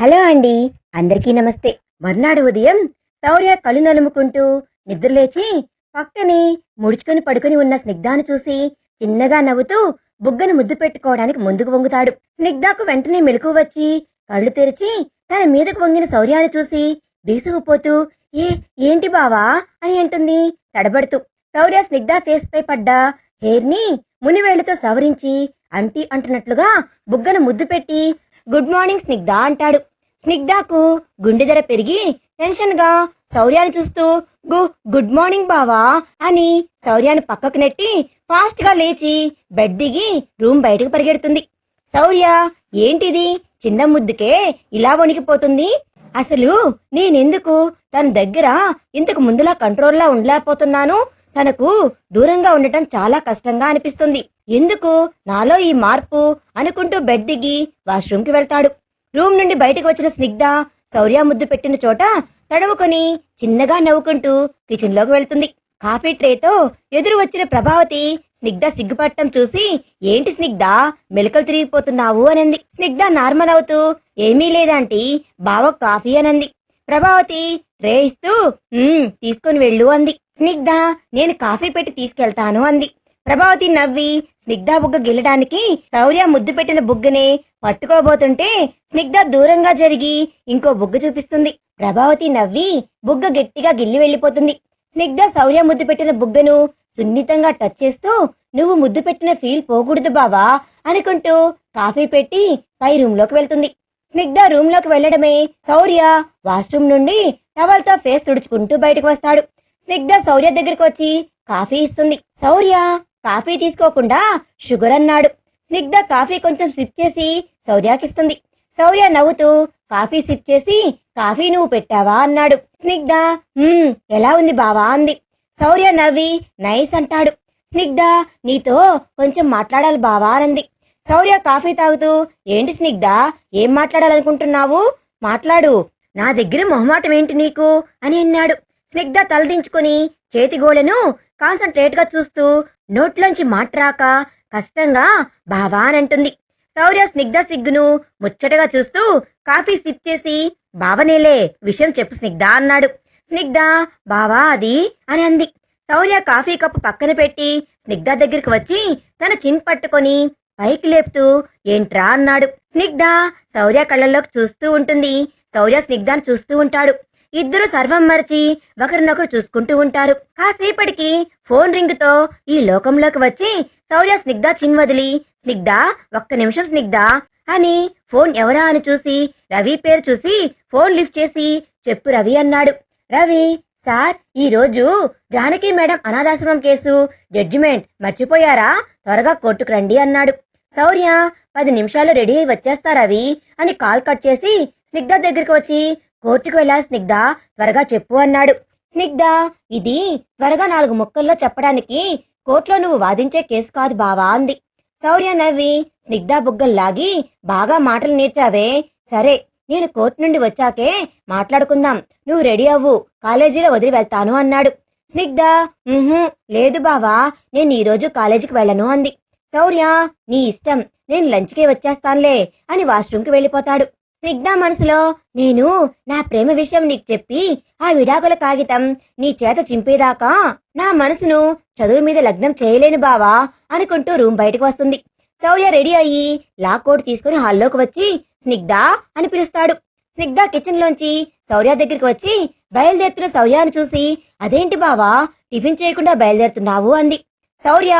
Hello అండి. అందరికీ నమస్తే. మర్నాడు ఉదయం శౌర్య కళ్ళు నలుముకుంటూ నిద్రలేచి పక్కనే ముడుచుకొని పడుకొని ఉన్న స్నిగ్ధాను చూసి చిన్నగా నవ్వుతూ బుగ్గను ముద్దు పెట్టుకోవడానికి ముందుకు వంగుతాడు. స్నిగ్ధకు వెంటనే మెలకువ వచ్చి కళ్ళు తెరిచి తన మీదకు వంగిన శౌర్యాన్ని చూసి బీసుకుపోతూ ఏంటి బావా అని అంటుంది తడబడుతూ. శౌర్య స్నిగ్ధ ఫేస్ పై పడ్డ హెయిర్ ని మునివేళ్లతో సవరించి అంటున్నట్లుగా బుగ్గను ముద్దు పెట్టి గుడ్ మార్నింగ్ స్నిగ్ధ అంటాడు. స్నిగ్ధకు గుండె ధర పెరిగి టెన్షన్ గా శౌర్యాన్ని చూస్తూ గుడ్ మార్నింగ్ బావా అని శౌర్యాన్ని పక్కకు నెట్టి ఫాస్ట్ గా లేచి బెడ్ దిగి రూమ్ బయటకు పరిగెడుతుంది. శౌర్య ఏంటిది చిన్న ముద్దుకే ఇలా వణికిపోతుంది, అసలు నేనెందుకు తన దగ్గర ఇంతకు ముందులా కంట్రోల్లా ఉండలేకపోతున్నాను, తనకు దూరంగా ఉండటం చాలా కష్టంగా అనిపిస్తుంది, ఎందుకు నాలో ఈ మార్పు అనుకుంటూ బెడ్ దిగి వాష్రూమ్ కి వెళ్తాడు. రూమ్ నుండి బయటకు వచ్చిన స్నిగ్ధ శౌర్య ముద్దు పెట్టిన చోట తడవుకొని చిన్నగా నవ్వుకుంటూ కిచెన్ లోకి వెళ్తుంది. కాఫీ ట్రేతో ఎదురు వచ్చిన ప్రభావతి స్నిగ్ధ సిగ్గుపట్టం చూసి ఏంటి స్నిగ్ధ మెలకలు తిరిగిపోతున్నావు అనంది. స్నిగ్ధ నార్మల్ అవుతూ ఏమీ లేదంటీ బావ కాఫీ అనంది. ప్రభావతి ట్రే ఇస్తూ తీసుకుని వెళ్ళు అంది. స్నిగ్ధ నేను కాఫీ పెట్టి తీసుకెళ్తాను అంది. ప్రభావతి నవ్వి స్నిగ్ధ బుగ్గ గిల్లడానికి శౌర్య ముద్దు పెట్టిన బుగ్గనే పట్టుకోబోతుంటే స్నిగ్ధ దూరంగా జరిగి ఇంకో బుగ్గ చూపిస్తుంది. ప్రభావతి నవ్వి బుగ్గ గట్టిగా గిల్లి వెళ్లిపోతుంది. స్నిగ్ధ శౌర్య ముద్దు పెట్టిన బుగ్గను సున్నితంగా టచ్ చేస్తూ నువ్వు ముద్దు పెట్టిన ఫీల్ పోకూడదు బావా అనుకుంటూ కాఫీ పెట్టి పై రూమ్ లోకి వెళ్తుంది. స్నిగ్ధ రూమ్ లోకి వెళ్లడమే శౌర్య వాష్రూమ్ నుండి టవల్తో ఫేస్ తుడుచుకుంటూ బయటకు వస్తాడు. స్నిగ్ధ శౌర్య దగ్గరకు వచ్చి కాఫీ ఇస్తుంది. శౌర్య కాఫీ తీసుకోకుండా షుగర్ అన్నాడు. స్నిగ్ధ కాఫీ కొంచెం సిప్ చేసి శౌర్యకిస్తుంది. శౌర్య నవ్వుతూ కాఫీ సిప్ చేసి కాఫీ నువ్వు పెట్టావా అన్నాడు. స్నిగ్ధ ఎలా ఉంది బావా అంది. శౌర్య నవ్వి నైస్ అంటాడు. స్నిగ్ధ నీతో కొంచెం మాట్లాడాలి బావా అనంది. శౌర్య కాఫీ తాగుతూ ఏంటి స్నిగ్ధ ఏం మాట్లాడాలనుకుంటున్నావు, మాట్లాడు, నా దగ్గర మొహమాటం ఏంటి నీకు అని అన్నాడు. స్నిగ్ధ తలదించుకుని చేతిగోళను కాన్సన్ట్రేట్ గా చూస్తూ నోట్లోంచి మాట్రాక కష్టంగా బావా అని అంటుంది. శౌర్య స్నిగ్ధ సిగ్గును ముచ్చటగా చూస్తూ కాఫీ సిప్ చేసి బావనేలే విషయం చెప్పు స్నిగ్ధ అన్నాడు. స్నిగ్ధ బావా అది అని అంది. శౌర్య కాఫీ కప్పు పక్కన పెట్టి స్నిగ్ధ దగ్గరికి వచ్చి తన చిన్ పట్టుకొని పైకి లేపుతూ ఏంట్రా అన్నాడు. స్నిగ్ధ శౌర్య కళ్ళల్లోకి చూస్తూ ఉంటుంది. శౌర్య స్నిగ్ధను చూస్తూ ఉంటాడు. ఇద్దరు సర్వం మరిచి ఒకరినొకరు చూసుకుంటూ ఉంటారు. కాసేపటికి ఫోన్ రింగుతో ఈ లోకంలోకి వచ్చి శౌర్య స్నిగ్ధ చిన్ వదిలి స్నిగ్ధ ఒక్క నిమిషం స్నిగ్ధ అని ఫోన్ ఎవరా అని చూసి రవి పేరు చూసి ఫోన్ లిఫ్ట్ చేసి చెప్పు రవి అన్నాడు. రవి సార్ ఈ రోజు జానకి మేడం అనాథాశ్రమం కేసు జడ్జిమెంట్ మర్చిపోయారా, త్వరగా కోర్టుకు రండి అన్నాడు. శౌర్య 10 నిమిషాలు రెడీ అయి వచ్చేస్తా రవి అని కాల్ కట్ చేసి స్నిగ్ధ దగ్గరికి వచ్చి కోర్టుకు వెళ్ళాలి స్నిగ్ధ త్వరగా చెప్పు అన్నాడు. స్నిగ్ధ ఇది త్వరగా 4 ముక్కల్లో చెప్పడానికి కోర్టులో నువ్వు వాదించే కేసు కాదు బావా అంది. శౌర్య నవ్వి స్నిగ్ధ బుగ్గల్లాగి బాగా మాటలు నేర్చావే, సరే నేను కోర్టు నుండి వచ్చాకే మాట్లాడుకుందాం, నువ్వు రెడీ అవ్వు, కాలేజీలో వదిలి వెళ్తాను అన్నాడు. స్నిగ్ధ లేదు బావా నేను ఈరోజు కాలేజీకి వెళ్ళను అంది. శౌర్య నీ ఇష్టం, నేను లంచ్కే వచ్చేస్తానులే అని వాష్రూమ్కి వెళ్ళిపోతాడు. స్నిగ్ధ మనసులో నేను నా ప్రేమ విషయం నీకు చెప్పి ఆ విడాకుల కాగితం నీ చేత చింపేదాకా నా మనసును చదువు మీద లగ్నం చేయలేను బావా అనుకుంటూ రూమ్ బయటకు వస్తుంది. శౌర్య రెడీ అయ్యి లా కోట్ తీసుకుని హాల్లోకి వచ్చి స్నిగ్ధ అని పిలుస్తాడు. స్నిగ్ధ కిచెన్ లోంచి శౌర్య దగ్గరికి వచ్చి బయలుదేరుతున్న శౌర్యాన్ని చూసి అదేంటి బావా టిఫిన్ చేయకుండా బయలుదేరుతున్నావు అంది. శౌర్య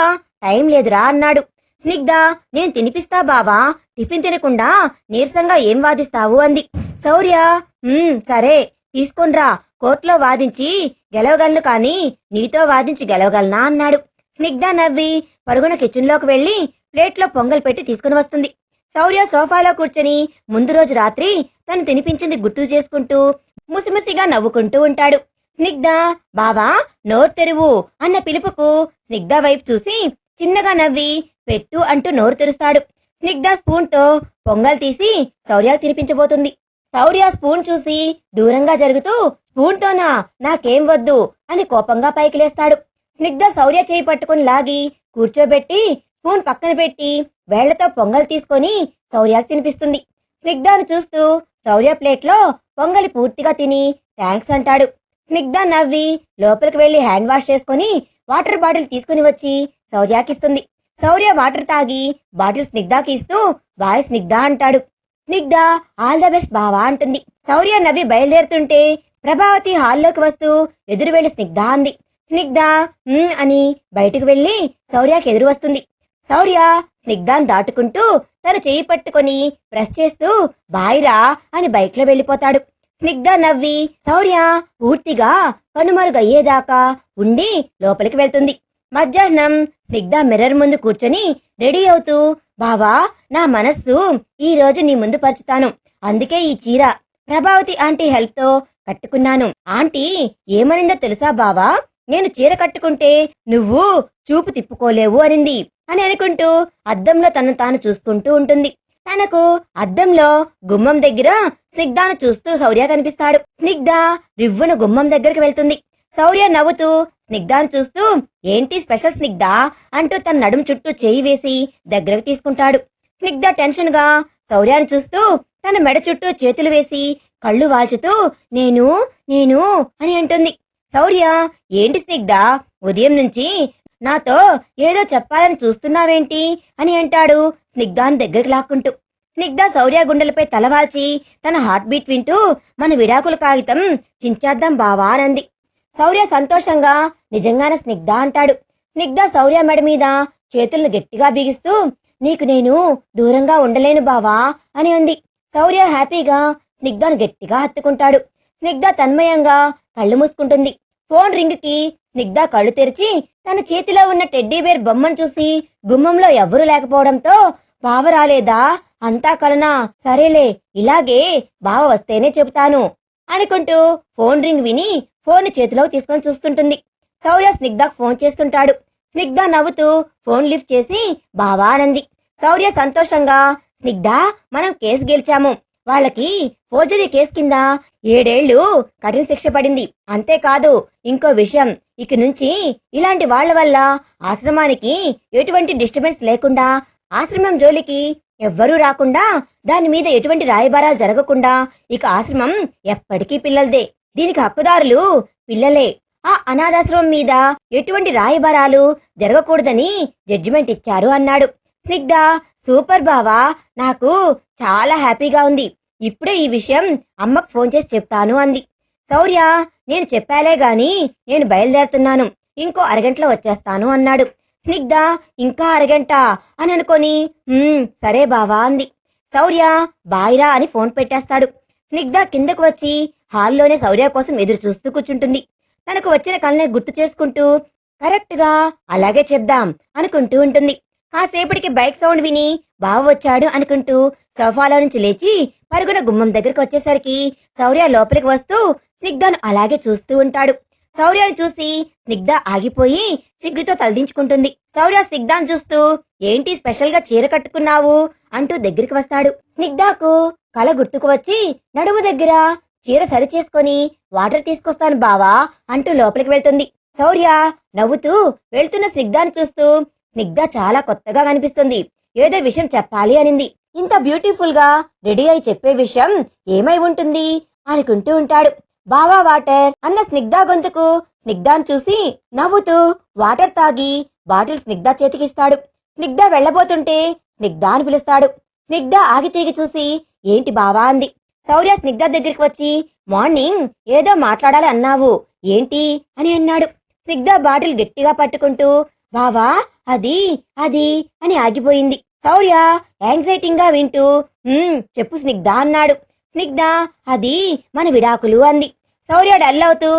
టైం లేదురా అన్నాడు. స్నిగ్ధ నేను తినిపిస్తా బావా, టిఫిన్ తినకుండా నీరసంగా ఏం వాదిస్తావు అంది. శౌర్య సరే తీసుకొనిరా, కోర్టులో వాదించి గెలవగలను కానీ నీతో వాదించి గెలవగలనా అన్నాడు. స్నిగ్ధ నవ్వి పరుగున కిచెన్లోకి వెళ్లి ప్లేట్లో పొంగల్ పెట్టి తీసుకుని వస్తుంది. శౌర్య సోఫాలో కూర్చొని ముందు రోజు రాత్రి తను తినిపించింది గుర్తు చేసుకుంటూ ముసిముసిగా నవ్వుకుంటూ ఉంటాడు. స్నిగ్ధ బావా నోరు తెరువు అన్న పిలుపుకు స్నిగ్ధ వైపు చూసి చిన్నగా నవ్వి పెట్టు అంటూ నోరు తెరుస్తాడు. స్నిగ్ధ స్పూన్ తో పొంగల్ తీసి శౌర్యకు తినిపించబోతుంది. శౌర్య స్పూన్ చూసి దూరంగా జరుగుతూ స్పూన్ తోనా నాకేం వద్దు అని కోపంగా పైకి లేస్తాడు. స్నిగ్ధ శౌర్య చేయి పట్టుకుని లాగి కూర్చోబెట్టి స్పూన్ పక్కన పెట్టి వేళ్లతో పొంగల్ తీసుకొని శౌర్యకు తినిపిస్తుంది. స్నిగ్ధను చూస్తూ శౌర్య ప్లేట్లో పొంగలి పూర్తిగా తిని థ్యాంక్స్ అంటాడు. స్నిగ్ధ నవ్వి లోపలికి వెళ్లి హ్యాండ్ వాష్ చేసుకుని వాటర్ బాటిల్ తీసుకుని వచ్చి శౌర్యకిస్తుంది. శౌర్య వాటర్ తాగి బాటిల్ స్నిగ్ధకి ఇస్తూ బాయ్ స్నిగ్ధ అంటాడు. స్నిగ్ధ ఆల్ ద బెస్ట్ బావా అంటుంది. శౌర్య నవ్వి బయలుదేరుతుంటే ప్రభావతి హాల్లోకి వస్తూ ఎదురు వెళ్లి స్నిగ్ధ అంది. స్నిగ్ధ అని బయటకు వెళ్లి శౌర్యకి ఎదురు వస్తుంది. శౌర్య స్నిగ్ధాన్ని దాటుకుంటూ తన చెయ్యి పట్టుకొని ప్రెస్ చేస్తూ బాయిరా అని బైక్ లో వెళ్లిపోతాడు. స్నిగ్ధ నవ్వి శౌర్య పూర్తిగా కనుమరుగయ్యేదాకా ఉండి లోపలికి వెళ్తుంది. మధ్యాహ్నం స్నిగ్ధ మిర్రర్ ముందు కూర్చొని రెడీ అవుతూ బావా నా మనస్సు ఈ రోజు నీ ముందు పరుచుతాను, అందుకే ఈ చీర ప్రభావతి ఆంటీ హెల్ప్ తో కట్టుకున్నాను. ఆంటీ ఏమనిందో తెలుసా బావా, నేను చీర కట్టుకుంటే నువ్వు చూపు తిప్పుకోలేవు అనింది అని అనుకుంటూ అద్దంలో తనను తాను చూసుకుంటూ ఉంటుంది. తనకు అద్దంలో గుమ్మం దగ్గర స్నిగ్ధను చూస్తూ శౌర్య కనిపిస్తాడు. స్నిగ్ధ రివ్వును గుమ్మం దగ్గరికి వెళ్తుంది. శౌర్య నవ్వుతూ స్నిగ్ధను చూస్తూ ఏంటి స్పెషల్ స్నిగ్ధ అంటూ తన నడుము చుట్టూ చేయి వేసి దగ్గరకు తీసుకుంటాడు. స్నిగ్ధ టెన్షన్ గా శౌర్యాన్ని చూస్తూ తన మెడ చుట్టూ చేతులు వేసి కళ్ళు వాల్చుతూ నేను నేను అని అంటుంది. శౌర్య ఏంటి స్నిగ్ధ ఉదయం నుంచి నాతో ఏదో చెప్పాలని చూస్తున్నావేంటి అని అంటాడు స్నిగ్ధాన్ని దగ్గరికి లాక్కుంటూ. స్నిగ్ధ శౌర్య గుండెలపై తలవాల్చి తన హార్ట్ బీట్ వింటూ మన విడాకుల కాగితం చించేద్దాం బావా అనంది. శౌర్య సంతోషంగా నిజంగానే స్నిగ్ధ అంటాడు. స్నిగ్ధ శౌర్య మెడ మీద చేతులను గట్టిగా బిగిస్తూ నీకు నేను దూరంగా ఉండలేను బావా అని అంది. శౌర్య హ్యాపీగా స్నిగ్ధను గట్టిగా హత్తుకుంటాడు. స్నిగ్ధ తన్మయంగా కళ్ళు మూసుకుంటుంది. ఫోన్ రింగ్ కి స్నిగ్ధ కళ్ళు తెరిచి తన చేతిలో ఉన్న టెడ్డీ బేర్ బొమ్మను చూసి గుమ్మంలో ఎవ్వరూ లేకపోవడంతో బావ రాలేదా, అంతా కలనా, సరేలే ఇలాగే బావ వస్తేనే చెబుతాను అనుకుంటూ ఫోన్ రింగ్ విని ఫోన్ చేతిలో తీసుకొని చూస్తుంటుంది. శౌర్య స్నిగ్ధకు ఫోన్ చేస్తుంటాడు. స్నిగ్ధ నవ్వుతూ ఫోన్ లిఫ్ట్ చేసి బావా అనంది. శౌర్య సంతోషంగా స్నిగ్ధ మనం కేసు గెలిచాము, వాళ్ళకి ఫోర్జరీ కేసు కింద 7 ఏళ్లు కఠిన శిక్ష పడింది. అంతేకాదు ఇంకో విషయం, ఇక నుంచి ఇలాంటి వాళ్ల వల్ల ఆశ్రమానికి ఎటువంటి డిస్టర్బెన్స్ లేకుండా, ఆశ్రమం జోలికి ఎవ్వరూ రాకుండా, దాని మీద ఎటువంటి రాయబారాలు జరగకుండా ఇక ఆశ్రమం ఎప్పటికీ పిల్లలదే, దీనికి హక్కుదారులు పిల్లలే. ఆ అనాథాశ్రమం మీద ఎటువంటి రాయబారాలు జరగకూడదని జడ్జిమెంట్ ఇచ్చారు అన్నాడు. స్నిగ్ధ సూపర్ బావా, నాకు చాలా హ్యాపీగా ఉంది, ఇప్పుడే ఈ విషయం అమ్మకు ఫోన్ చేసి చెప్తాను అంది. శౌర్య నేను చెప్పాలే గాని నేను బయలుదేరుతున్నాను, ఇంకో అరగంటలో వచ్చేస్తాను అన్నాడు. స్నిగ్ధ ఇంకా అరగంట అని అనుకొని సరే బావా అంది. శౌర్య బాయిరా అని ఫోన్ పెట్టేస్తాడు. స్నిగ్ధ కిందకు వచ్చి హాల్లోనే శౌర్య కోసం ఎదురు చూస్తూ కూర్చుంటుంది. తనకు వచ్చిన కళ్ళని గుర్తు చేసుకుంటూ కరెక్ట్ గా అలాగే చెప్దాం అనుకుంటూ ఉంటుంది. కాసేపటికి బైక్ సౌండ్ విని బావ వచ్చాడు అనుకుంటూ సోఫాలో నుంచి లేచి పరుగున గుమ్మం దగ్గరికి వచ్చేసరికి శౌర్య లోపలికి వస్తూ స్నిగ్ధను అలాగే చూస్తూ ఉంటాడు. శౌర్యను చూసి స్నిగ్ధ ఆగిపోయి సిగ్గుతో తలదించుకుంటుంది. శౌర్య స్నిగ్ధను చూస్తూ ఏంటి స్పెషల్ గా చీర కట్టుకున్నావు అంటూ దగ్గరికి వస్తాడు. స్నిగ్ధకు కళ గుర్తుకు వచ్చి నడుము దగ్గర చీర సరి చేసుకొని వాటర్ తీసుకొస్తాను బావా అంటూ లోపలికి వెళ్తుంది. శౌర్య నవ్వుతూ వెళ్తున్న స్నిగ్ధను చూస్తూ స్నిగ్ధ చాలా కొత్తగా కనిపిస్తుంది, ఏదో విషయం చెప్పాలి అనింది. ఇంత బ్యూటిఫుల్ గా రెడీ అయి చెప్పే విషయం ఏమై ఉంటుంది అనుకుంటూ ఉంటాడు. బావా వాటర్ అన్న స్నిగ్ధ గొంతుకు స్నిగ్ధను చూసి నవ్వుతూ వాటర్ తాగి బాటిల్ స్నిగ్ధ చేతికిస్తాడు. స్నిగ్ధ వెళ్లబోతుంటే స్నిగ్ధ అని పిలుస్తాడు. స్నిగ్ధ ఆగితీగి చూసి ఏంటి బావా అంది. శౌర్య స్నిగ్ధ దగ్గరికి వచ్చి మార్నింగ్ ఏదో మాట్లాడాలి అన్నావు ఏంటి అని అన్నాడు. స్నిగ్ధ బాటిల్ గట్టిగా పట్టుకుంటూ బావా అది అది అని ఆగిపోయింది. శౌర్య యాంగ్జైటీగా వింటూ చెప్పు స్నిగ్ధ అన్నాడు. స్నిగ్ధ అది మన విడాకులు అంది. శౌర్య డల్ అవుతూ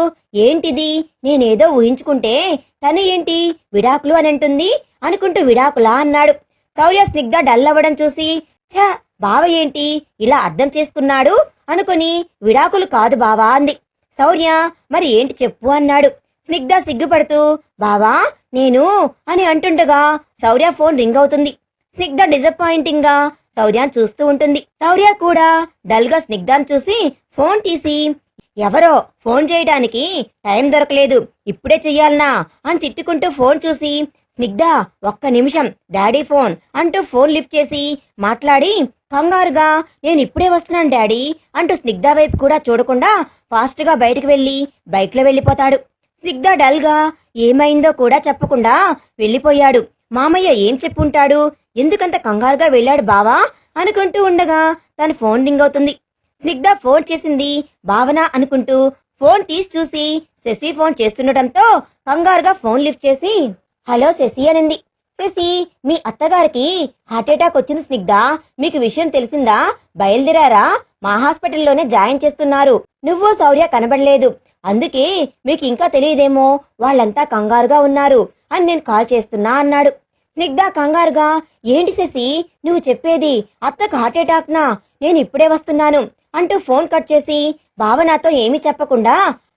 ఏంటిది, నేనేదో ఊహించుకుంటే తను ఏంటి విడాకులు అని అంటుంది అనుకుంటూ విడాకులా అన్నాడు. శౌర్య స్నిగ్ధ డల్ అవ్వడం చూసి ఛ బావ ఏంటి ఇలా అర్థం చేసుకున్నాడు అనుకుని విడాకులు కాదు బావా అంది. శౌర్య మరి ఏంటి చెప్పు అన్నాడు. స్నిగ్ధ సిగ్గుపడుతూ బావా నేను అని అంటుండగా శౌర్య ఫోన్ రింగ్ అవుతుంది. స్నిగ్ధ డిసప్పాయింటింగ్ గా శౌర్యాన్ని చూస్తూ ఉంటుంది. శౌర్య కూడా డల్ గా స్నిగ్ధను చూసి ఫోన్ తీసి ఎవరో ఫోన్ చేయడానికి టైం దొరకలేదు, ఇప్పుడే చెయ్యాలనా అని తిట్టుకుంటూ ఫోన్ చూసి స్నిగ్ధ ఒక్క నిమిషం డాడీ ఫోన్ అంటూ ఫోన్ లిఫ్ట్ చేసి మాట్లాడి కంగారుగా నేను ఇప్పుడే వస్తున్నాను డాడీ అంటూ స్నిగ్ధ వైపు కూడా చూడకుండా ఫాస్ట్ గా బయటకు వెళ్లి బైక్ లో వెళ్ళిపోతాడు. స్నిగ్ధ డల్ గా ఏమైందో కూడా చెప్పకుండా వెళ్ళిపోయాడు. మామయ్య ఏం చెప్పుంటాడు, ఎందుకంత కంగారుగా వెళ్ళాడు బావా అనుకుంటూ ఉండగా తన ఫోన్ రింగ్ అవుతుంది. స్నిగ్ధ ఫోన్ చేసింది భావన అనుకుంటూ ఫోన్ తీసి చూసి శశి ఫోన్ చేస్తుండటంతో కంగారుగా ఫోన్ లిఫ్ట్ చేసి హలో శశి అనింది. శశి, మీ అత్తగారికి హార్ట్అటాక్ వచ్చింది స్నిగ్ధ, మీకు విషయం తెలిసిందా? బయలుదేరారా? మా హాస్పిటల్లోనే జాయిన్ చేస్తున్నారు. నువ్వు శౌర్య కనబడలేదు, అందుకే మీకు ఇంకా తెలియదేమో, వాళ్ళంతా కంగారుగా ఉన్నారు అని నేను కాల్ చేస్తున్నా అన్నాడు. స్నిగ్ధ కంగారుగా ఏంటి శశి నువ్వు చెప్పేది, అత్తకు హార్ట్అటాక్ నా? నేను ఇప్పుడే వస్తున్నాను అంటూ ఫోన్ కట్ చేసి భావనతో ఏమీ చెప్పకుండా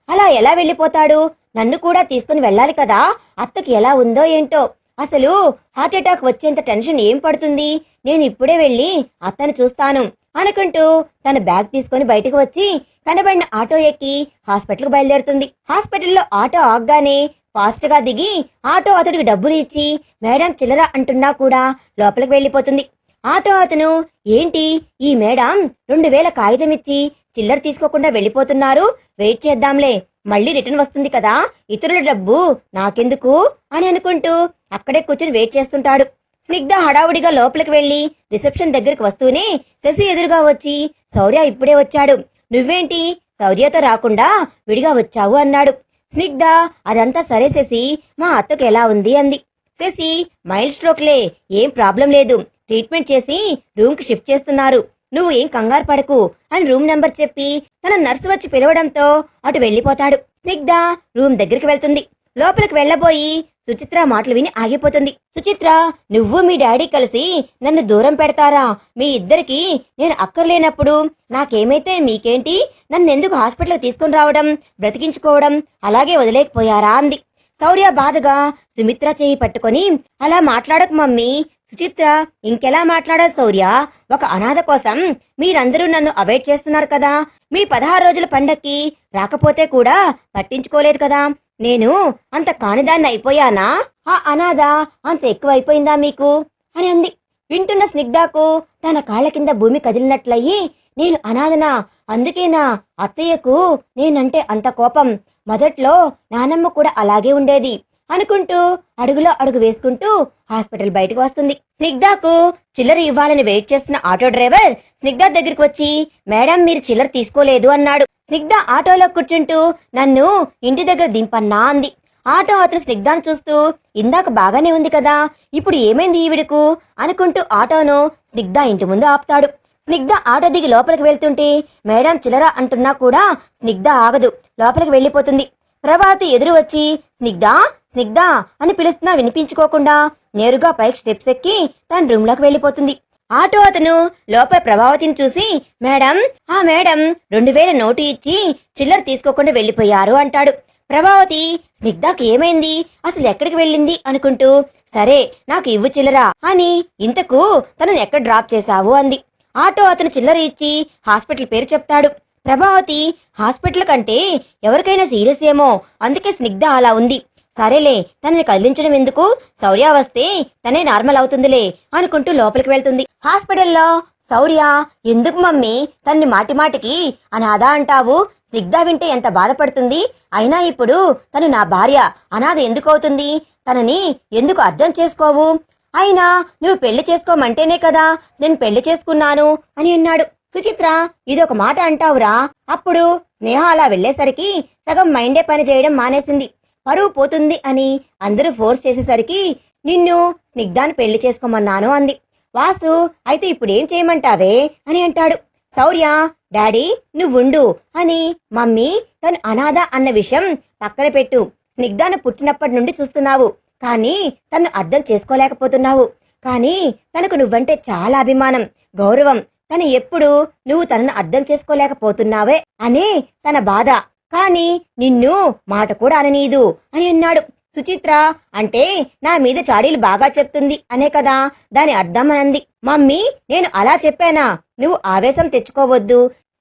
అలా ఎలా వెళ్ళిపోతాడు? నన్ను కూడా తీసుకుని వెళ్ళాలి కదా, అత్తకి ఎలా ఉందో ఏంటో, అసలు హార్ట్అటాక్ వచ్చేంత టెన్షన్ ఏం పడుతుంది, నేను ఇప్పుడే వెళ్ళి అత్తను చూస్తాను అనుకుంటూ తన బ్యాగ్ తీసుకుని బయటకు వచ్చి కనబడిన ఆటో ఎక్కి హాస్పిటల్కి బయలుదేరుతుంది. హాస్పిటల్లో ఆటో ఆగ్గానే ఫాస్ట్ గా దిగి ఆటో అతడికి డబ్బులు ఇచ్చి మేడం చిల్లర అంటున్నా కూడా లోపలికి వెళ్ళిపోతుంది. ఆటో అతను ఏంటి ఈ మేడం 2000 కాగితం ఇచ్చి చిల్లర తీసుకోకుండా వెళ్ళిపోతున్నారు, వెయిట్ చేద్దాంలే మళ్ళీ రిటర్న్ వస్తుంది కదా, ఇతరుల డబ్బు నాకెందుకు అని అనుకుంటూ అక్కడే కూర్చుని వెయిట్ చేస్తుంటాడు. స్నిగ్ధ హడావుడిగా లోపలికి వెళ్లి రిసెప్షన్ దగ్గరికి వస్తూనే శశి ఎదురుగా వచ్చి శౌర్య ఇప్పుడే వచ్చాడు, నువ్వేంటి శౌర్యతో రాకుండా విడిగా వచ్చావు అన్నాడు. స్నిగ్ధ అదంతా సరే శశి, మా అత్తకు ఎలా ఉంది అంది. శశి మైల్డ్ స్ట్రోక్లే, ఏం ప్రాబ్లం లేదు, ట్రీట్మెంట్ చేసి రూమ్ కి షిఫ్ట్ చేస్తున్నారు, నువ్వు ఏం కంగారు పడకు అని రూమ్ నెంబర్ చెప్పి తన నర్సు వచ్చి పిలవడంతో అటు వెళ్ళిపోతాడు. స్నిగ్ధ రూమ్ దగ్గరికి వెళ్తుంది. లోపలికి వెళ్ళబోయి సుచిత్ర మాటలు విని ఆగిపోతుంది. సుచిత్ర, నువ్వు మీ డాడీ కలిసి నన్ను దూరం పెడతారా? మీ ఇద్దరికి నేను అక్కర్లేనప్పుడు నాకేమైతే మీకేంటి, నన్ను ఎందుకు హాస్పిటల్ తీసుకుని రావడం, బ్రతికించుకోవడం అలాగే వదిలేకపోయారా అంది. శౌర్య బాధగా సుమిత్ర చేయి పట్టుకొని అలా మాట్లాడకు మమ్మీ. సుచిత్ర ఇంకెలా మాట్లాడాలి శౌర్య, ఒక అనాథ కోసం మీరందరూ నన్ను అవాయిడ్ చేస్తున్నారు కదా, మీ 16 రోజుల పండక్కి రాకపోతే కూడా పట్టించుకోలేదు కదా, నేను అంత కానిదాన్ని అయిపోయానా? ఆ అనాథ అంత ఎక్కువైపోయిందా మీకు అని అంది. వింటున్న స్నిగ్ధకు తన కాళ్ళ కింద భూమి కదిలినట్లయి, నేను అనాథనా, అందుకేనా అత్తయ్యకు నేనంటే అంత కోపం, మొదట్లో నానమ్మ కూడా అలాగే ఉండేది అనుకుంటూ అడుగులో అడుగు వేసుకుంటూ హాస్పిటల్ బయటకు వస్తుంది. స్నిగ్ధకు చిల్లర ఇవ్వాలని వెయిట్ చేస్తున్న ఆటో డ్రైవర్ స్నిగ్ధ దగ్గరికి వచ్చి మేడం మీరు చిల్లర తీసుకోలేదు అన్నాడు. స్నిగ్ధ ఆటోలో కూర్చుంటూ నన్ను ఇంటి దగ్గర దింపన్నా అంది. ఆటో అతను స్నిగ్ధను చూస్తూ ఇందాక బాగానే ఉంది కదా, ఇప్పుడు ఏమైంది ఈవిడకు అనుకుంటూ ఆటోను స్నిగ్ధ ఇంటి ముందు ఆపుతాడు. స్నిగ్ధ ఆటో దిగి లోపలికి వెళ్తుంటే మేడం చిల్లర అంటున్నా కూడా స్నిగ్ధ ఆగదు, లోపలికి వెళ్ళిపోతుంది. ప్రభావతి ఎదురు వచ్చి స్నిగ్ధ స్నిగ్ధ అని పిలుస్తున్నా వినిపించుకోకుండా నేరుగా పైకి స్టెప్స్ ఎక్కి తన రూమ్ లోకి వెళ్ళిపోతుంది. ఆటో అతను లోపల ప్రభావతిని చూసి మేడం 2000 నోటు ఇచ్చి చిల్లర తీసుకోకుండా వెళ్ళిపోయారు అంటాడు. ప్రభావతి స్నిగ్ధకి ఏమైంది, అసలు ఎక్కడికి వెళ్ళింది అనుకుంటూ సరే నాకు ఇవ్వు చిల్లరా అని ఇంతకు తనను ఎక్కడ డ్రాప్ చేశావు అంది. ఆటో అతను చిల్లర ఇచ్చి హాస్పిటల్ పేరు చెప్తాడు. ప్రభావతి హాస్పిటల్ కంటే ఎవరికైనా సీరియస్ ఏమో, అందుకే స్నిగ్ధ అలా ఉంది, సరేలే తనని కదిలించడం ఎందుకు, శౌర్య వస్తే తనే నార్మల్ అవుతుందిలే అనుకుంటూ లోపలికి వెళ్తుంది. హాస్పిటల్లో శౌర్య ఎందుకు మమ్మీ తన్ని మాటిమాటికి అనాథ అంటావు, స్నిగ్ధ వింటే ఎంత బాధపడుతుంది, అయినా ఇప్పుడు తను నా భార్య, అనాథ ఎందుకు అవుతుంది, తనని ఎందుకు అర్థం చేసుకోవు, అయినా నువ్వు పెళ్లి చేసుకోమంటేనే కదా నేను పెళ్లి చేసుకున్నాను అని అన్నాడు. సుచిత్ర ఇదొక మాట అంటావురా, అప్పుడు స్నేహ అలా వెళ్లేసరికి సగం మైండే పని చేయడం మానేసింది, పరువు పోతుంది అని అందరూ ఫోర్స్ చేసేసరికి నిన్ను స్నిగ్ధాన్ని పెళ్లి చేసుకోమన్నాను అంది. వాసు అయితే ఇప్పుడు ఏం చేయమంటావే అని అంటాడు. శౌర్య డాడీ నువ్వుండు అని మమ్మీ తను అనాథ అన్న విషయం పక్కన పెట్టు, స్నిగ్ధాన్ని పుట్టినప్పటి నుండి చూస్తున్నావు కానీ తను అర్థం చేసుకోలేకపోతున్నావు, కానీ తనకు నువ్వంటే చాలా అభిమానం గౌరవం, తను ఎప్పుడు నువ్వు తనను అర్థం చేసుకోలేకపోతున్నావే అనే తన బాధ, కానీ నిన్ను మాట కూడా అననీదు అని అన్నాడు. సుచిత్ర అంటే నా మీద చాడీలు బాగా చెప్తుంది అనే కదా దాని అర్థం అనంది. మమ్మీ నేను అలా చెప్పానా, నువ్వు ఆవేశం తెచ్చుకోవద్దు,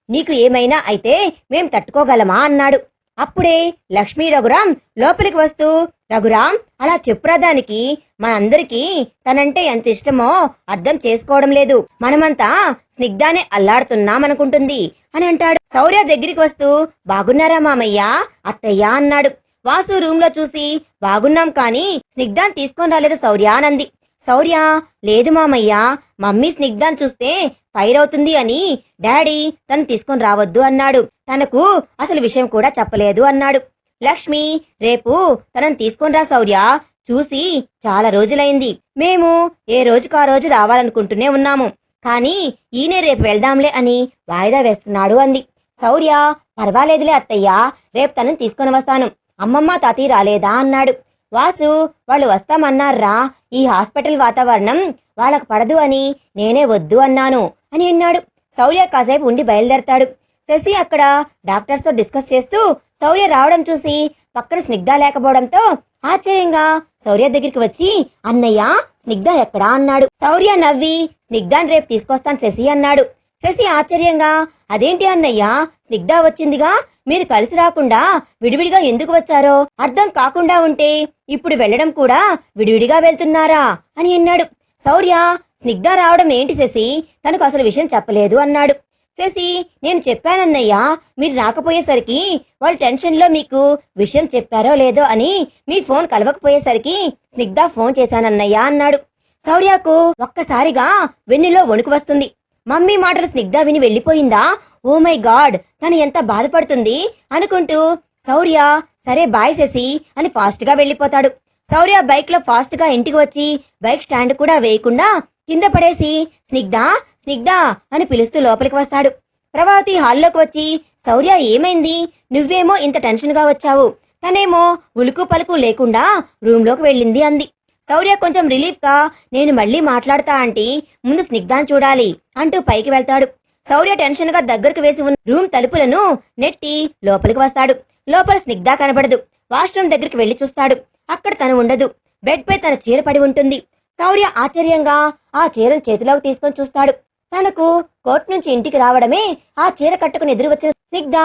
నీకు ఏమైనా అయితే మేం తట్టుకోగలమా అన్నాడు. అప్పుడే లక్ష్మీ రఘురాం లోపలికి వస్తూ, రఘురాం అలా చెప్పురా, దానికి మనందరికీ తనంటే ఎంత ఇష్టమో అర్థం చేసుకోవడం లేదు, మనమంతా స్నిగ్ధానే అల్లాడుతున్నామనుకుంటుంది అని అంటాడు. శౌర్య దగ్గరికి వస్తూ, బాగున్నారా మామయ్య, అత్తయ్య అన్నాడు. వాసు రూమ్ లో చూసి, బాగున్నాం కానీ స్నిగ్ధాన్ని తీసుకొని రాలేదు శౌర్య అనంది. శౌర్య, లేదు మామయ్య, మమ్మీ స్నిగ్ధాన్ని చూస్తే ఫైర్ అవుతుంది అని డాడీ తను తీసుకొని రావద్దు అన్నాడు, తనకు అసలు విషయం కూడా చెప్పలేదు అన్నాడు. లక్ష్మి, రేపు తనని తీసుకొని రా శౌర్య, చూసి చాలా రోజులైంది, మేము ఏ రోజుకు ఆ రోజు రావాలనుకుంటూనే ఉన్నాము, కానీ ఈయనే రేపు వెళ్దాంలే అని వాయిదా వేస్తున్నాడు అంది. శౌర్య, పర్వాలేదులే అత్తయ్య, రేపు తనని తీసుకొని వస్తాను, అమ్మమ్మ తాతయ్య రాలేదా అన్నాడు. వాసు, వాళ్ళు వస్తామన్నారా, ఈ హాస్పిటల్ వాతావరణం వాళ్ళకు పడదు అని నేనే వద్దు అన్నాను అని అన్నాడు. శౌర్య కాసేపు ఉండి బయలుదేరతాడు. శశి అక్కడ డాక్టర్స్ తో డిస్కస్ చేస్తూ శౌర్య రావడం చూసి పక్కన స్నిగ్ధ లేకపోవడంతో ఆశ్చర్యంగా శౌర్య దగ్గరికి వచ్చి, అన్నయ్య స్నిగ్ధ ఎక్కడా అన్నాడు. శౌర్య నవ్వి, స్నిగ్ధాన్ని రేపు తీసుకొస్తాను శశి అన్నాడు. శశి ఆశ్చర్యంగా, అదేంటి అన్నయ్య, స్నిగ్ధ వచ్చిందిగా, మీరు కలిసి రాకుండా విడివిడిగా ఎందుకు వచ్చారో అర్థం కాకుండా ఉంటే ఇప్పుడు వెళ్ళడం కూడా విడివిడిగా వెళ్తున్నారా అని అన్నాడు. శౌర్య, స్నిగ్ధ రావడం ఏంటి శశి, తనకు అసలు విషయం చెప్పలేదు అన్నాడు. శశి, నేను చెప్పానన్నయ్య, మీరు రాకపోయేసరికి వాళ్ళ టెన్షన్ లో మీకు విషయం చెప్పారో లేదో అని మీ ఫోన్ కలవకపోయేసరికి స్నిగ్ధ ఫోన్ చేశానన్నయ్య అన్నాడు. శౌర్యకు ఒక్కసారిగా వెన్నులో వణుకు వస్తుంది. మమ్మీ మాటలు స్నిగ్ధ విని వెళ్ళిపోయిందా, ఓ మై గాడ్, తను ఎంత బాధపడుతుంది అనుకుంటూ శౌర్య, సరే బాయ్ శశి అని ఫాస్ట్ గా వెళ్ళిపోతాడు. శౌర్య బైక్ లో ఫాస్ట్ గా ఇంటికి వచ్చి బైక్ స్టాండ్ కూడా వేయకుండా కింద పడేసి, స్నిగ్ధ స్నిగ్ధ అని పిలుస్తూ లోపలికి వస్తాడు. ప్రభావతి హాల్లోకి వచ్చి, శౌర్య ఏమైంది, నువ్వేమో ఇంత టెన్షన్ గా వచ్చావు, తనేమో ఉలుకు పలుకు లేకుండా రూమ్ లోకి వెళ్ళింది అంది. శౌర్య కొంచెం రిలీఫ్ గా, నేను మళ్ళీ మాట్లాడతా ఆంటీ, ముందు స్నిగ్ధాన్ని చూడాలి అంటూ పైకి వెళ్తాడు. శౌర్య టెన్షన్ గా దగ్గరకు వేసి ఉన్న రూమ్ తలుపులను నెట్టి లోపలికి వస్తాడు. లోపల స్నిగ్ధ కనబడదు. వాష్రూమ్ దగ్గరికి వెళ్లి చూస్తాడు. అక్కడ తను ఉండదు. బెడ్ పై తన చీర పడి ఉంటుంది. శౌర్య ఆశ్చర్యంగా ఆ చీరను చేతిలోకి తీసుకొని చూస్తాడు. తనకు కోర్టు నుంచి ఇంటికి రావడమే ఆ చీర కట్టుకుని ఎదురు వచ్చిన స్నిగ్ధ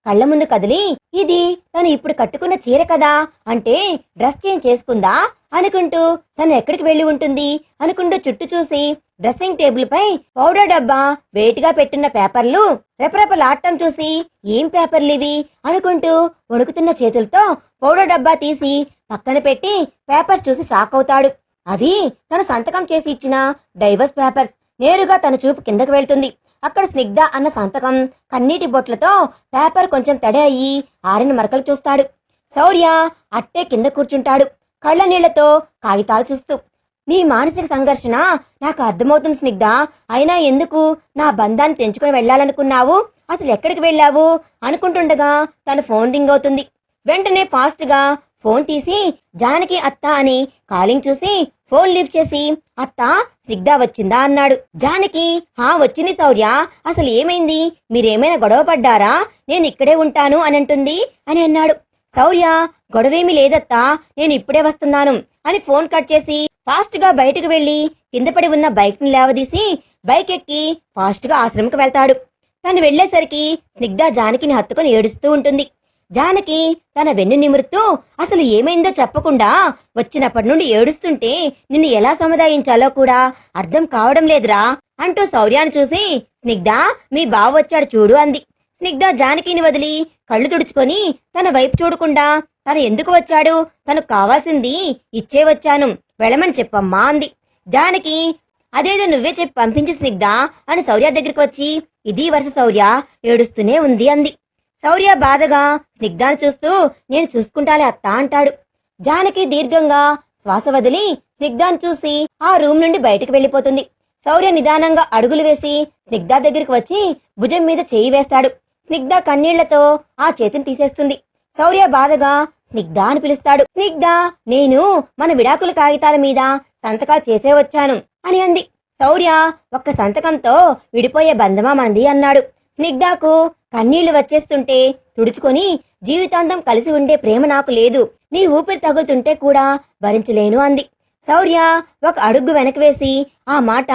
కళ్ల ముందు కదిలి, ఇది తను ఇప్పుడు కట్టుకున్న చీర కదా, అంటే డ్రెస్ చేంజ్ చేసుకుందా అనుకుంటూ తను ఎక్కడికి వెళ్లి ఉంటుంది అనుకుంటూ చుట్టూ చూసి డ్రెస్సింగ్ టేబుల్ పై పౌడర్ డబ్బా వేటిగా పెట్టున్న పేపర్లు రెపరెపలాడటం చూసి, ఏం పేపర్లు ఇవి అనుకుంటూ వణుకుతున్న చేతులతో పౌడర్ డబ్బా తీసి పక్కన పెట్టి పేపర్ చూసి షాక్ అవుతాడు. అవి తను సంతకం చేసి ఇచ్చిన డైవర్స్ పేపర్స్. నేరుగా తన చూపు కిందకు వెళ్తుంది. అక్కడ స్నిగ్ధ అన్న సంతకం, కన్నీటి బొట్లతో పేపర్ కొంచెం తడి అయ్యి ఆరిన మరకలు చూస్తాడు. శౌర్య అట్టే కింద కూర్చుంటాడు, కళ్ళ నీళ్లతో కాగితాలు చూస్తూ. నీ మానసిక సంఘర్షణ నాకు అర్థమవుతుంది స్నిగ్ధ, అయినా ఎందుకు నా బంధాన్ని తెంచుకొని వెళ్ళాలనుకున్నావు, అసలు ఎక్కడికి వెళ్ళావు అనుకుంటుండగా తన ఫోన్ రింగ్ అవుతుంది. వెంటనే ఫాస్ట్ గా ఫోన్ తీసి జానకి అత్త అని కాలింగ్ చూసి ఫోన్ లిఫ్ట్ చేసి, అత్త స్నిగ్ధ వచ్చిందా అన్నాడు. జానకి, హా వచ్చింది శౌర్య, అసలు ఏమైంది, మీరేమైనా గొడవ పడ్డారా, నేను ఇక్కడే ఉంటాను అని అంటుంది అని అన్నాడు. శౌర్య, గొడవేమీ లేదత్తా, నేను ఇప్పుడే వస్తున్నాను అని ఫోన్ కట్ చేసి ఫాస్ట్ గా బయటకు వెళ్లి కింద పడి ఉన్న బైక్ ను లేవదీసి బైక్ ఎక్కి ఫాస్ట్ గా ఆశ్రమంకి వెళ్తాడు. తను వెళ్లేసరికి స్నిగ్ధ జానకిని హత్తుకొని ఏడుస్తూ ఉంటుంది. జానకి తన వెన్ను నిమురుతూ, అసలు ఏమైందో చెప్పకుండా వచ్చినప్పటి నుండి ఏడుస్తుంటే నిన్ను ఎలా సముదాయించాలో కూడా అర్థం కావడం లేదురా అంటూ శౌర్యాన్ని చూసి, స్నిగ్ధ మీ బావ వచ్చాడు చూడు అంది. స్నిగ్ధ జానకిని వదిలి కళ్ళు తుడుచుకొని తన వైపు చూడకుండా, తను ఎందుకు వచ్చాడు, తనకు కావాల్సింది ఇచ్చే వచ్చాను, వెళ్ళమని చెప్పమ్మా అంది. జానకి, అదేదో నువ్వే చెప్పి పంపించి స్నిగ్ధ అని శౌర్య దగ్గరికి వచ్చి, ఇది వరుస శౌర్య ఏడుస్తూనే ఉంది అంది. శౌర్య బాధగా స్నిగ్ధాన్ని చూస్తూ, నేను చూసుకుంటాలే అత్త అంటాడు. జానకి దీర్ఘంగా శ్వాస వదిలి స్నిగ్ధాన్ని చూసి ఆ రూమ్ నుండి బయటకు వెళ్లిపోతుంది. శౌర్య నిదానంగా అడుగులు వేసి స్నిగ్ధ దగ్గరికి వచ్చి భుజం మీద చేయి వేస్తాడు. స్నిగ్ధ కన్నీళ్లతో ఆ చేతిని తీసేస్తుంది. శౌర్య బాధగా స్నిగ్ధ అని పిలుస్తాడు. స్నిగ్ధ, నేను మన విడాకుల కాగితాల మీద సంతకాలు చేసే వచ్చాను అని అంది. శౌర్య, ఒక్క సంతకంతో విడిపోయే బంధమా మనది అన్నాడు. స్నిగ్ధకు కన్నీళ్లు వచ్చేస్తుంటే తుడుచుకొని, జీవితాంతం కలిసి ఉండే ప్రేమ నాకు లేదు, నీ ఊపిరి తగులుతుంటే కూడా భరించలేను అంది. శౌర్య ఒక అడుగు వెనక్కి వేసి, ఆ మాట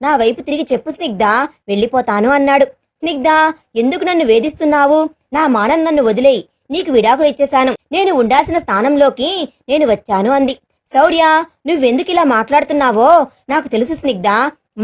నా వైపు తిరిగి చెప్పు స్నిగ్ధ, వెళ్ళిపోతాను అన్నాడు. స్నిగ్ధ, ఎందుకు నన్ను వేధిస్తున్నావు, నా మానం నన్ను వదిలేయి, నీకు విడాకులు ఇచ్చేశాను. నేను ఉండాల్సిన స్థానంలోకి నేను వచ్చాను అంది. శౌర్య, నువ్వెందుకు ఇలా మాట్లాడుతున్నావో నాకు తెలుసు స్నిగ్ధ,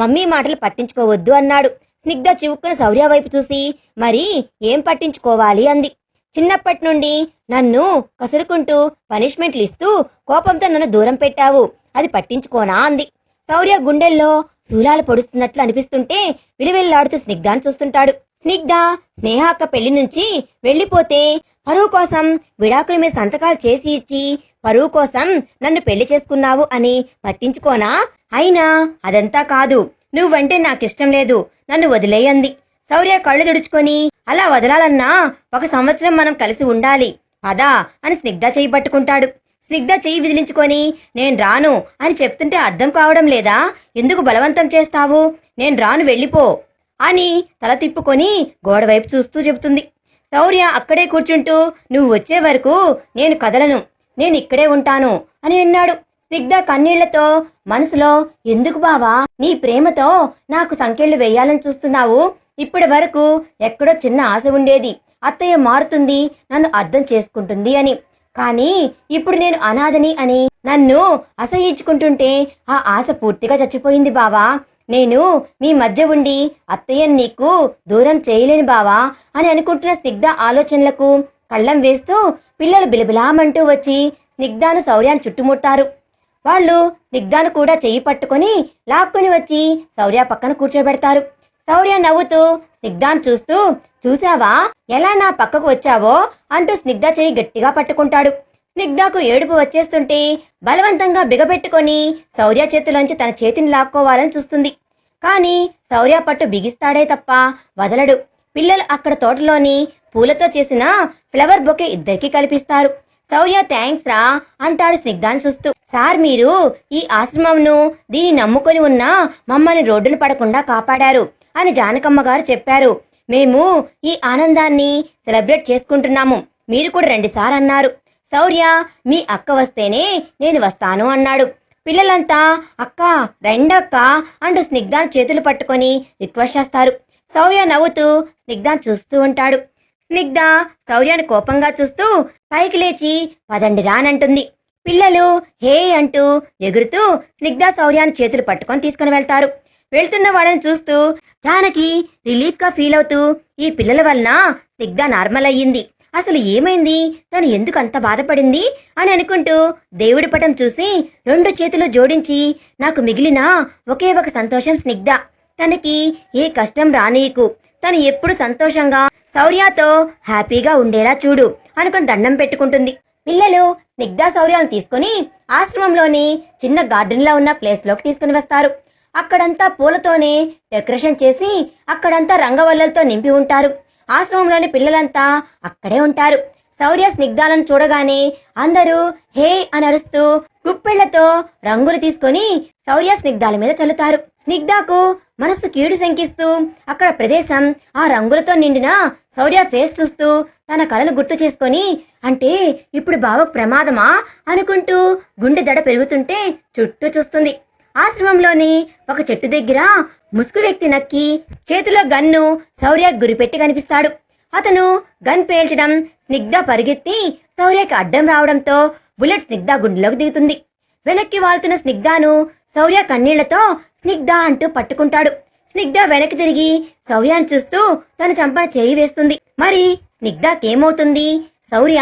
మమ్మీ మాటలు పట్టించుకోవద్దు అన్నాడు. స్నిగ్ధ చివుక్కున శౌర్య వైపు చూసి, మరి ఏం పట్టించుకోవాలి అంది. చిన్నప్పటి నుండి నన్ను కసురుకుంటూ పనిష్మెంట్లు ఇస్తూ కోపంతో నన్ను దూరం పెట్టావు, అది పట్టించుకోనా అంది. శౌర్య గుండెల్లో శూలాలు పొడుస్తున్నట్లు అనిపిస్తుంటే విలువెల్లాడుతూ స్నిగ్ధాన్ని చూస్తుంటాడు. స్నిగ్ధ స్నేహ అక్క పెళ్లి నుంచి వెళ్లిపోతే పరువు కోసం విడాకుల మీద సంతకాలు చేసి ఇచ్చి పరువు కోసం నన్ను పెళ్లి చేసుకున్నావు అని పట్టించుకోనా? అయినా అదంతా కాదు, నువ్వంటే నాకిష్టం లేదు, నన్ను వదిలేయంది. శౌర్య కళ్ళు తుడుచుకొని, అలా వదలాలన్నా 1 సంవత్సరం మనం కలిసి ఉండాలి పదా అని స్నిగ్ధ చెయ్యి పట్టుకుంటాడు. స్నిగ్ధ చెయ్యి విదిలించుకొని, నేను రాను అని చెప్తుంటే అర్థం కావడం లేదా? ఎందుకు బలవంతం చేస్తావు? నేను రాను, వెళ్ళిపో అని తల తిప్పుకొని గోడవైపు చూస్తూ చెబుతుంది. శౌర్య అక్కడే కూర్చుంటూ, నువ్వు వచ్చే వరకు నేను కదలను, నేను ఇక్కడే ఉంటాను అని అన్నాడు. స్నిగ్ధ కన్నీళ్లతో మనసులో, ఎందుకు బావా నీ ప్రేమతో నాకు సంకెళ్ళు వేయాలని చూస్తున్నావు? ఇప్పటి వరకు ఎక్కడో చిన్న ఆశ ఉండేది, అత్తయ్య మారుతుంది, నన్ను అర్థం చేసుకుంటుంది అని. కానీ ఇప్పుడు నేను అనాథని అని నన్ను అసహ్యించుకుంటుంటే ఆ ఆశ పూర్తిగా చచ్చిపోయింది బావా. నేను మీ మధ్య ఉండి అత్తయ్యని నీకు దూరం చేయలేని బావా అని అనుకుంటున్న స్నిగ్ధ ఆలోచనలకు కళ్ళం వేస్తూ పిల్లలు బిలబిలామంటూ వచ్చి స్నిగ్ధను శౌర్యాన్ని చుట్టుముట్టారు. వాళ్ళు స్నిగ్ధను కూడా చెయ్యి పట్టుకొని లాక్కుని వచ్చి శౌర్య పక్కన కూర్చోబెడతారు. శౌర్య నవ్వుతూ స్నిగ్ధాన్ని చూస్తూ, చూసావా ఎలా నా పక్కకు వచ్చావో అంటూ స్నిగ్ధ చెయ్యి గట్టిగా పట్టుకుంటాడు. స్నిగ్ధకు ఏడుపు వచ్చేస్తుంటే బలవంతంగా బిగబెట్టుకొని శౌర్య చేతిలోంచి తన చేతిని లాక్కోవాలని చూస్తుంది. కానీ శౌర్య పట్టు బిగిస్తాడే తప్ప వదలడు. పిల్లలు అక్కడ తోటలోని పూలతో చేసిన ఫ్లవర్ బొకే ఇద్దరికి కల్పిస్తారు. శౌర్య థ్యాంక్స్ రా అంటాడు స్నిగ్ధాన్ని చూస్తూ. సార్, మీరు ఈ ఆశ్రమంను దీన్ని నమ్ముకొని ఉన్న మమ్మల్ని రోడ్డును పడకుండా కాపాడారు అని జానకమ్మ గారు చెప్పారు. మేము ఈ ఆనందాన్ని సెలబ్రేట్ చేసుకుంటున్నాము, మీరు కూడా రండి సార్ అన్నారు. శౌర్య, మీ అక్క వస్తేనే నేను వస్తాను అన్నాడు. పిల్లలంతా అక్క రెండక్క అంటూ స్నిగ్ధాన్ని చేతులు పట్టుకొని రిక్వెస్ట్ చేస్తారు. శౌర్య నవ్వుతూ స్నిగ్ధాన్ని చూస్తూ ఉంటాడు. స్నిగ్ధ శౌర్యాన్ని కోపంగా చూస్తూ పైకి లేచి పదండి రానంటుంది. పిల్లలు హే అంటూ ఎగురుతూ స్నిగ్ధ శౌర్యాన్ని చేతులు పట్టుకొని తీసుకుని వెళ్తారు. వెళ్తున్న వాళ్ళని చూస్తూ జానకి రిలీఫ్ గా ఫీల్ అవుతూ, ఈ పిల్లల వలన స్నిగ్ధ నార్మల్ అయ్యింది, అసలు ఏమైంది, తను ఎందుకు అంత బాధపడింది అని అనుకుంటూ దేవుడి పటం చూసి 2 చేతులు జోడించి, నాకు మిగిలిన ఒకే ఒక సంతోషం స్నిగ్ధ, తనకి ఏ కష్టం రానీయకు, తను ఎప్పుడు సంతోషంగా శౌర్యతో హ్యాపీగా ఉండేలా చూడు అనుకుని దండం పెట్టుకుంటుంది. పిల్లలు స్నిగ్ధ శౌర్యాలను తీసుకుని ఆశ్రమంలోని చిన్న గార్డెన్ లో ఉన్న ప్లేస్ లోకి తీసుకుని వస్తారు. అక్కడంతా పూలతోనే డెకరేషన్ చేసి అక్కడంతా రంగవల్లలతో నింపి ఉంటారు. ఆశ్రమంలోని పిల్లలంతా అక్కడే ఉంటారు. శౌర్య స్నిగ్ధాలను చూడగానే అందరూ హే అని అరుస్తూ గుప్పెళ్లతో రంగులు తీసుకొని శౌర్య స్నిగ్ధాల మీద చల్లుతారు. స్నిగ్ధకు మనస్సు కీడు శంకిస్తూ అక్కడ ప్రదేశం ఆ రంగులతో నిండిన శౌర్య ఫేస్ చూస్తూ తన కలను గుర్తు చేసుకొని, అంటే ఇప్పుడు బావకు ప్రమాదమా అనుకుంటూ గుండె దడ పెరుగుతుంటే చుట్టూ చూస్తుంది. ఆశ్రమంలోని ఒక చెట్టు దగ్గర ముసుగు వ్యక్తి నక్కి చేతిలో గన్ను శౌర్య గురిపెట్టి కనిపిస్తాడు. అతను గన్ పేల్చడం స్నిగ్ధ పరిగెత్తి శౌర్యకి అడ్డం రావడంతో బుల్లెట్ స్నిగ్ధ గుండెలోకి దిగుతుంది. వెనక్కి వాళ్తున్న స్నిగ్ధను శౌర్య కన్నీళ్లతో స్నిగ్ధ అంటూ పట్టుకుంటాడు. స్నిగ్ధ వెనక్కి తిరిగి శౌర్యాన్ని చూస్తూ తన చంపన చేయి వేస్తుంది. మరి స్నిగ్ధకేమవుతుంది? శౌర్య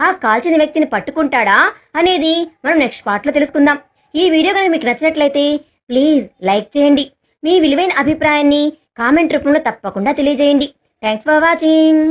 ఆ కాల్చిన వ్యక్తిని పట్టుకుంటాడా అనేది మనం నెక్స్ట్ పార్ట్ లో తెలుసుకుందాం. ఈ వీడియో కనుక మీకు నచ్చినట్లయితే ప్లీజ్ లైక్ చేయండి. మీ విలువైన అభిప్రాయాన్ని కామెంట్ రూపంలో తప్పకుండా తెలియజేయండి. Thanks for watching.